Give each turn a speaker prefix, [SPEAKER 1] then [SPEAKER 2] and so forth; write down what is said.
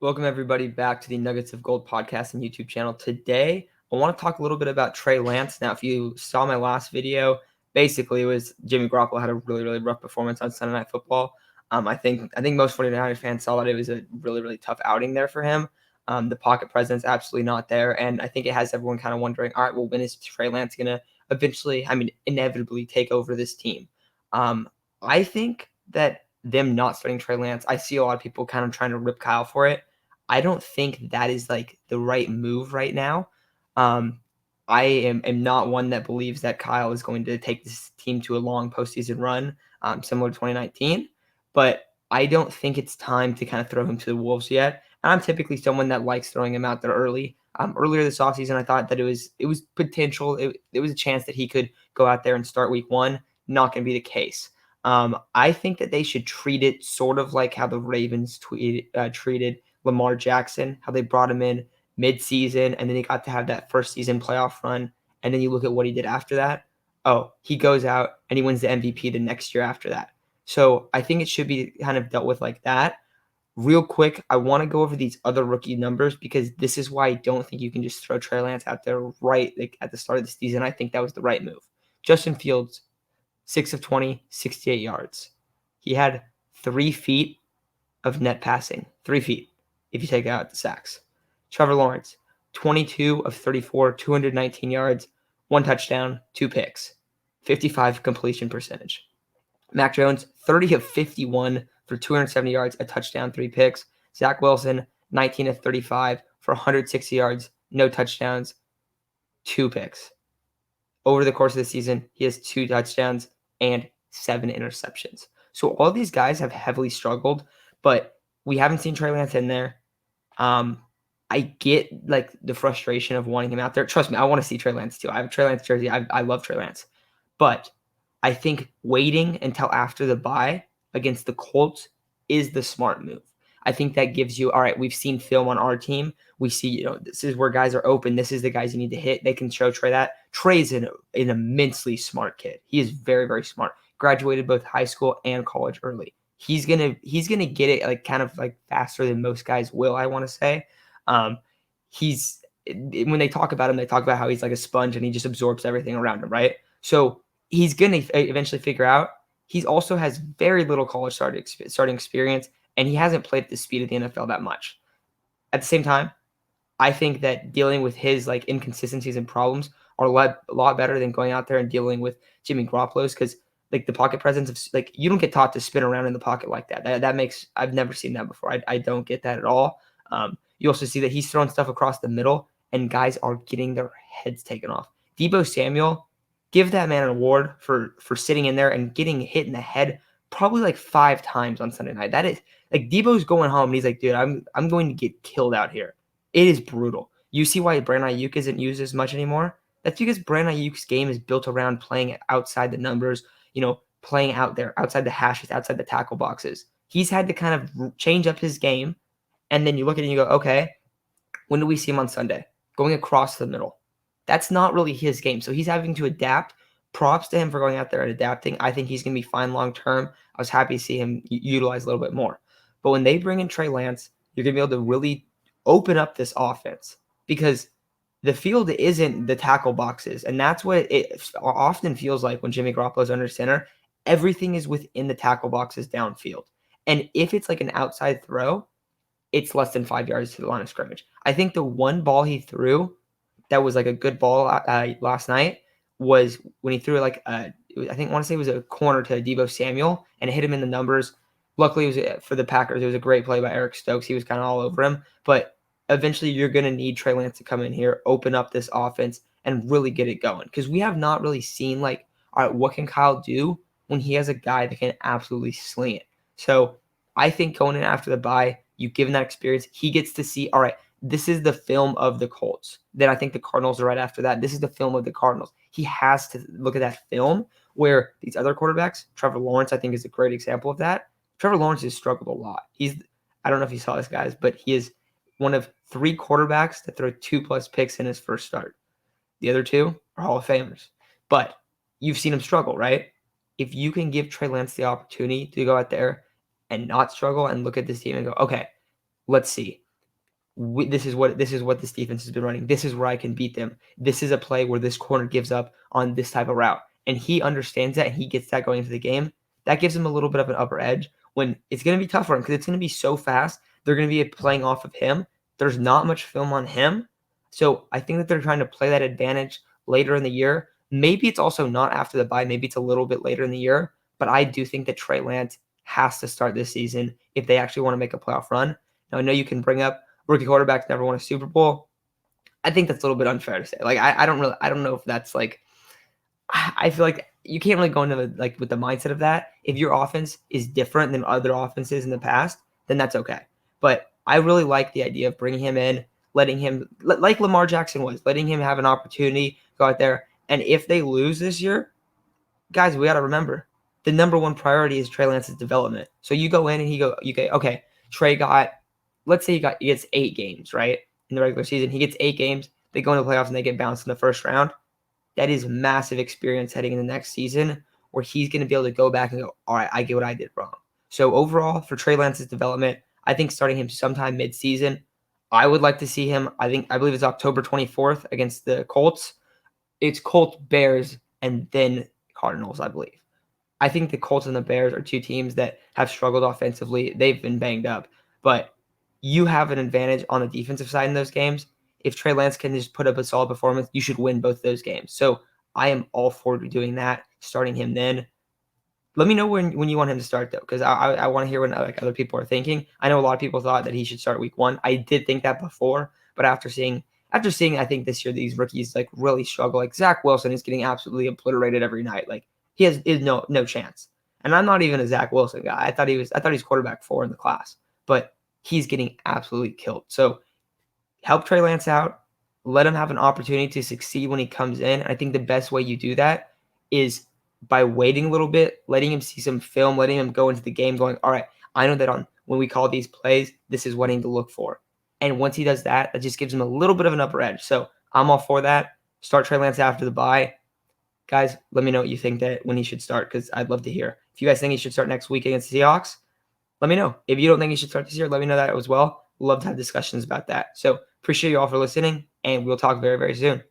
[SPEAKER 1] Welcome, everybody, back to the Nuggets of Gold podcast and YouTube channel. Today, I want to talk a little bit about Trey Lance. Now, if you saw my last video, basically it was Jimmy Garoppolo had a really rough performance on Sunday Night Football. I think most 49ers fans saw that it was a really tough outing there for him. The pocket presence absolutely not there, and I think it has everyone kind of wondering, all right, well, when is Trey Lance going to eventually, inevitably take over this team? I think that them not starting Trey Lance, I see a lot of people kind of trying to rip Kyle for it. I don't think that is like the right move right now. Um, I am not one that believes that Kyle is going to take this team to a long postseason run, similar to 2019. But I don't think it's time to kind of throw him to the wolves yet. And I'm typically someone that likes throwing him out there early. Earlier this offseason, I thought that it was potential. It was a chance that he could go out there and start week one. Not going to be the case. I think that they should treat it sort of like how the Ravens treated Lamar Jackson, how they brought him in mid-season, and then he got to have that first season playoff run. And then you look at what he did after that. Oh, he goes out and he wins the MVP the next year after that. So I think it should be kind of dealt with like that. Real quick, I want to go over these other rookie numbers because this is why I don't think you can just throw Trey Lance out there right like at the start of the season. I think that was the right move. Justin Fields, 6 of 20, 68 yards. He had 3 feet of net passing. 3 feet if you take out the sacks. Trevor Lawrence, 22 of 34, 219 yards, 1 touchdown, 2 picks, 55 completion percentage. Mac Jones, 30 of 51 for 270 yards, a touchdown, 3 picks. Zach Wilson, 19 of 35 for 160 yards, no touchdowns, 2 picks. Over the course of the season, he has 2 touchdowns and 7 interceptions. So all these guys have heavily struggled, but we haven't seen Trey Lance in there. I get like the frustration of wanting him out there. Trust me, I want to see Trey Lance too. I have a Trey Lance jersey. I love Trey Lance. But I think waiting until after the bye against the Colts is the smart move. I think that gives you, all right, we've seen film on our team. We see, this is where guys are open. This is the guys you need to hit. They can show Trey that. Trey's an immensely smart kid. He is very smart. Graduated both high school and college early. He's gonna get it like kind of like faster than most guys will, I want to say. He's when they talk about him, they talk about how he's like a sponge and he just absorbs everything around him, right? So he's gonna eventually figure out. He also has very little college starting experience, and he hasn't played at the speed of the NFL that much. At the same time, I think that dealing with his like inconsistencies and problems are a lot better than going out there and dealing with Jimmy Garoppolo's because like the pocket presence of like you don't get taught to spin around in the pocket like that. That makes I've never seen that before. I don't get that at all. You also see that he's throwing stuff across the middle and guys are getting their heads taken off. Deebo Samuel, give that man an award for sitting in there and getting hit in the head probably like 5 times on Sunday night. That is like Deebo's going home and he's like, dude, I'm going to get killed out here. It is brutal. You see why Brandon Ayuk isn't used as much anymore? That's because Brandon Ayuk's game is built around playing outside the numbers, playing out there, outside the hashes, outside the tackle boxes. He's had to kind of change up his game. And then you look at it and you go, okay, when do we see him on Sunday? Going across the middle. That's not really his game. So he's having to adapt. Props to him for going out there and adapting. I think he's going to be fine long term. I was happy to see him utilize a little bit more. But when they bring in Trey Lance, you're going to be able to really open up this offense because the field isn't the tackle boxes. And that's what it often feels like when Jimmy Garoppolo is under center. Everything is within the tackle boxes downfield. And if it's like an outside throw, it's less than 5 yards to the line of scrimmage. I think the one ball he threw that was like a good ball last night was when he threw like I want to say it was a corner to Deebo Samuel and it hit him in the numbers. Luckily, it was for the Packers. It was a great play by Eric Stokes. He was kind of all over him. But eventually, you're going to need Trey Lance to come in here, open up this offense, and really get it going. Because we have not really seen like, all right, what can Kyle do when he has a guy that can absolutely sling it? So I think going in after the bye, you give him that experience. He gets to see, all right, this is the film of the Colts. Then I think the Cardinals are right after that. This is the film of the Cardinals. He has to look at that film where these other quarterbacks, Trevor Lawrence, I think is a great example of that. Trevor Lawrence has struggled a lot. I don't know if you saw this, guys, but he is one of 3 quarterbacks that throw 2+ picks in his first start. The other 2 are Hall of Famers. But you've seen him struggle, right? If you can give Trey Lance the opportunity to go out there and not struggle and look at this team and go, okay, let's see. this is what this defense has been running. This is where I can beat them. This is a play where this corner gives up on this type of route, and he understands that, and he gets that going into the game. That gives him a little bit of an upper edge when it's going to be tough for him because it's going to be so fast. They're going to be playing off of him. There's not much film on him, so I think that they're trying to play that advantage later in the year. Maybe it's also not after the bye. Maybe it's a little bit later in the year, but I do think that Trey Lance has to start this season if they actually want to make a playoff run. Now, I know you can bring up rookie quarterbacks never won a Super Bowl. I think that's a little bit unfair to say. Like, I don't know if that's like, I feel like you can't really go into with the mindset of that. If your offense is different than other offenses in the past, then that's okay. But I really like the idea of bringing him in, letting him, like Lamar Jackson was, letting him have an opportunity, go out there. And if they lose this year, guys, we got to remember the number one priority is Trey Lance's development. So you go in and you go, okay, Trey let's say he gets 8 games, right? In the regular season, he gets 8 games. They go into the playoffs and they get bounced in the first round. That is massive experience heading in the next season where he's going to be able to go back and go, all right, I get what I did wrong. So overall, for Trey Lance's development, I think starting him sometime mid-season, I would like to see him. I believe it's October 24th against the Colts. It's Colts, Bears, and then Cardinals, I believe. I think the Colts and the Bears are two teams that have struggled offensively. They've been banged up, but you have an advantage on the defensive side in those games. If Trey Lance can just put up a solid performance, you should win both those games. So I am all for doing that, starting him then. Let me know when you want him to start, though, because I want to hear what other people are thinking. I know a lot of people thought that he should start week 1. I did think that before, but after seeing, I think this year these rookies really struggle. Like Zach Wilson is getting absolutely obliterated every night. Like he is no chance. And I'm not even a Zach Wilson guy. I thought he's quarterback 4 in the class, but he's getting absolutely killed. So help Trey Lance out. Let him have an opportunity to succeed when he comes in. I think the best way you do that is by waiting a little bit, letting him see some film, letting him go into the game going, all right, I know that when we call these plays, this is what I need to look for. And once he does that, that just gives him a little bit of an upper edge. So I'm all for that. Start Trey Lance after the bye. Guys, let me know what you think that when he should start because I'd love to hear. If you guys think he should start next week against the Seahawks, let me know. If you don't think he should start this year, let me know that as well. Love to have discussions about that. So appreciate you all for listening, and we'll talk very, very soon.